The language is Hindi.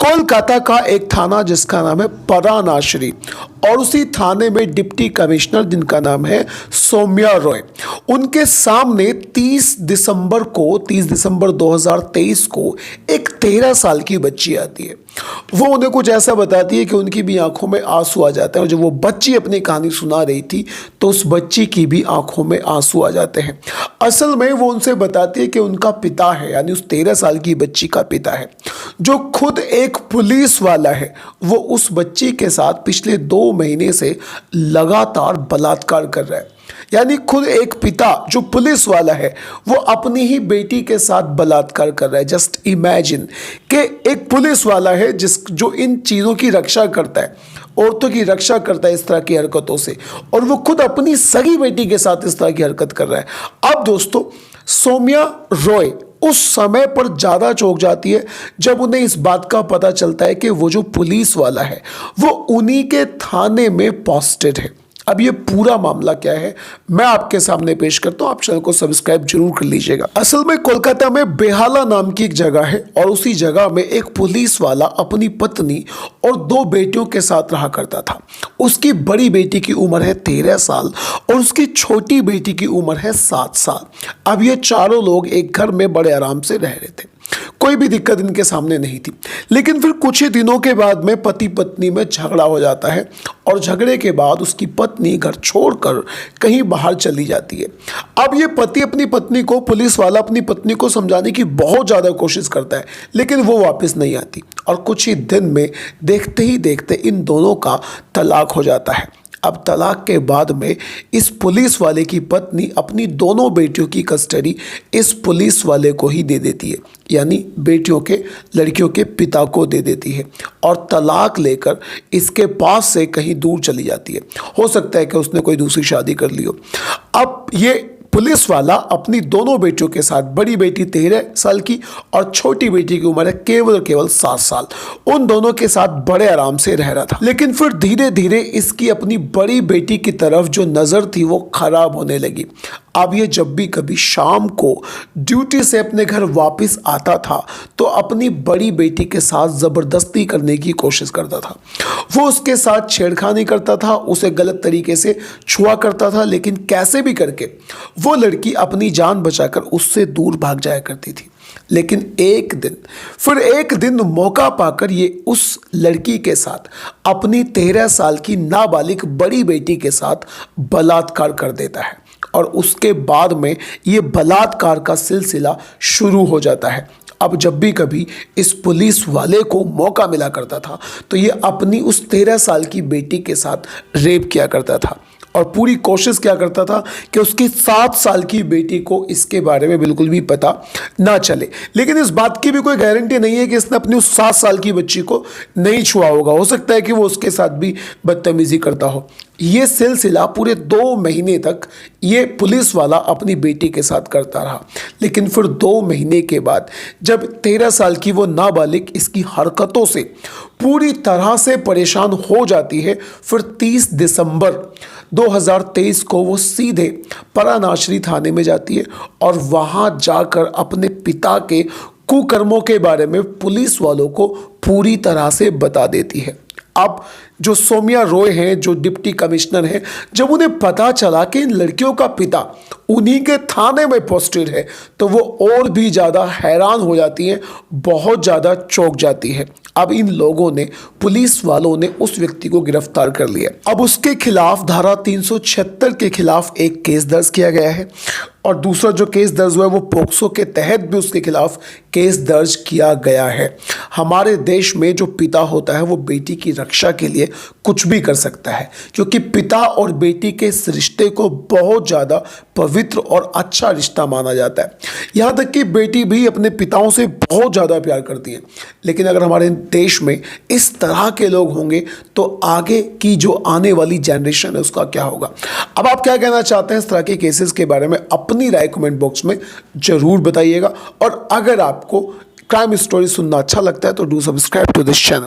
कोलकाता का एक थाना जिसका नाम है परानाश्री और उसी थाने में डिप्टी कमिश्नर जिनका नाम है सौम्या रॉय, उनके सामने 30 दिसंबर 2023 को एक 13 साल की बच्ची आती है। वो उन्हें कुछ ऐसा बताती है कि उनकी भी आंखों में आंसू आ जाते हैं और जब वो बच्ची अपनी कहानी सुना रही थी तो उस बच्ची की भी आंखों में आंसू आ जाते हैं। असल में वो उनसे बताती है कि उनका पिता है, यानी उस 13 साल की बच्ची का पिता है, जो खुद एक पुलिस वाला है। वो उस बच्ची के साथ पिछले 2 महीने से लगातार बलात्कार कर रहा है। यानी खुद एक पिता जो पुलिस वाला है वो अपनी ही बेटी के साथ बलात्कार कर रहा है। जस्ट इमेजिन कि एक पुलिस वाला है जो इन चीज़ों की रक्षा करता है, औरतों की रक्षा करता है इस तरह की हरकतों से, और वो खुद अपनी सगी बेटी के साथ इस तरह की हरकत कर रहा है। अब दोस्तों, सौम्या रॉय उस समय पर ज़्यादा चौंक जाती है जब उन्हें इस बात का पता चलता है कि वो जो पुलिस वाला है वो उन्हीं के थाने में पोस्टेड है। अब ये पूरा मामला क्या है मैं आपके सामने पेश करता हूँ, आप चैनल को सब्सक्राइब जरूर कर लीजिएगा। असल में कोलकाता में बेहाला नाम की एक जगह है और उसी जगह में एक पुलिस वाला अपनी पत्नी और 2 बेटियों के साथ रहा करता था। उसकी बड़ी बेटी की उम्र है 13 साल और उसकी छोटी बेटी की उम्र है 7 साल। अब ये चारों लोग एक घर में बड़े आराम से रह रहे थे, कोई भी दिक्कत इनके सामने नहीं थी। लेकिन फिर कुछ ही दिनों के बाद में पति पत्नी में झगड़ा हो जाता है और झगड़े के बाद उसकी पत्नी घर छोड़कर कहीं बाहर चली जाती है। अब ये पति अपनी पत्नी को, पुलिस वाला अपनी पत्नी को समझाने की बहुत ज़्यादा कोशिश करता है, लेकिन वो वापस नहीं आती और कुछ ही दिन में देखते ही देखते इन दोनों का तलाक हो जाता है। अब तलाक के बाद में इस पुलिस वाले की पत्नी अपनी दोनों बेटियों की कस्टडी इस पुलिस वाले को ही दे देती है, यानी लड़कियों के पिता को दे देती है और तलाक लेकर इसके पास से कहीं दूर चली जाती है। हो सकता है कि उसने कोई दूसरी शादी कर ली हो। अब ये पुलिस वाला अपनी दोनों बेटियों के साथ, बड़ी बेटी 13 साल की और छोटी बेटी की उम्र है केवल 7 साल, उन दोनों के साथ बड़े आराम से रह रहा था। लेकिन फिर धीरे धीरे इसकी अपनी बड़ी बेटी की तरफ जो नज़र थी वो खराब होने लगी। अब ये जब भी कभी शाम को ड्यूटी से अपने घर वापस आता था तो अपनी बड़ी बेटी के साथ ज़बरदस्ती करने की कोशिश करता था। वो उसके साथ छेड़खानी करता था, उसे गलत तरीके से छुआ करता था, लेकिन कैसे भी करके वो लड़की अपनी जान बचाकर उससे दूर भाग जाया करती थी। लेकिन एक दिन मौका पाकर ये उस लड़की के साथ अपनी 13 साल की नाबालिग बड़ी बेटी के साथ बलात्कार कर देता है और उसके बाद में ये बलात्कार का सिलसिला शुरू हो जाता है। अब जब भी कभी इस पुलिस वाले को मौका मिला करता था तो ये अपनी उस 13 साल की बेटी के साथ रेप किया करता था और पूरी कोशिश क्या करता था कि उसकी 7 साल की बेटी को इसके बारे में बिल्कुल भी पता ना चले। लेकिन इस बात की भी कोई गारंटी नहीं है कि इसने अपनी उस 7 साल की बच्ची को नहीं छुआ होगा। हो सकता है कि वो उसके साथ भी बदतमीजी करता हो। ये सिलसिला पूरे 2 महीने तक ये पुलिस वाला अपनी बेटी के साथ करता रहा। लेकिन फिर 2 महीने के बाद जब 13 साल की वो नाबालिग इसकी हरकतों से पूरी तरह से परेशान हो जाती है, फिर 30 दिसंबर 2023 को वो सीधे परानाश्री थाने में जाती है और वहाँ जाकर अपने पिता के कुकर्मों के बारे में पुलिस वालों को पूरी तरह से बता देती है। अब जो सौम्या रॉय हैं, जो डिप्टी कमिश्नर हैं, जब उन्हें पता चला कि इन लड़कियों का पिता उन्हीं के थाने में पोस्टेड है तो वो और भी ज़्यादा हैरान हो जाती हैं, बहुत ज़्यादा चौंक जाती है। अब इन लोगों ने, पुलिस वालों ने उस व्यक्ति को गिरफ्तार कर लिया। अब उसके खिलाफ धारा 376 के खिलाफ एक केस दर्ज किया गया है और दूसरा जो केस दर्ज हुआ है वो पोक्सो के तहत भी उसके खिलाफ केस दर्ज किया गया है। हमारे देश में जो पिता होता है वो बेटी की रक्षा के लिए कुछ भी कर सकता है, क्योंकि पिता और बेटी के इस रिश्ते को बहुत ज़्यादा पवित्र और अच्छा रिश्ता माना जाता है। यहाँ तक कि बेटी भी अपने पिताओं से बहुत ज़्यादा प्यार करती है। लेकिन अगर हमारे देश में इस तरह के लोग होंगे तो आगे की जो आने वाली जनरेशन है उसका क्या होगा। अब आप क्या कहना चाहते हैं इस तरह के केसेस के बारे में? अपनी राय कमेंट बॉक्स में जरूर बताइएगा और अगर आपको क्राइम स्टोरी सुनना अच्छा लगता है तो do subscribe to this channel.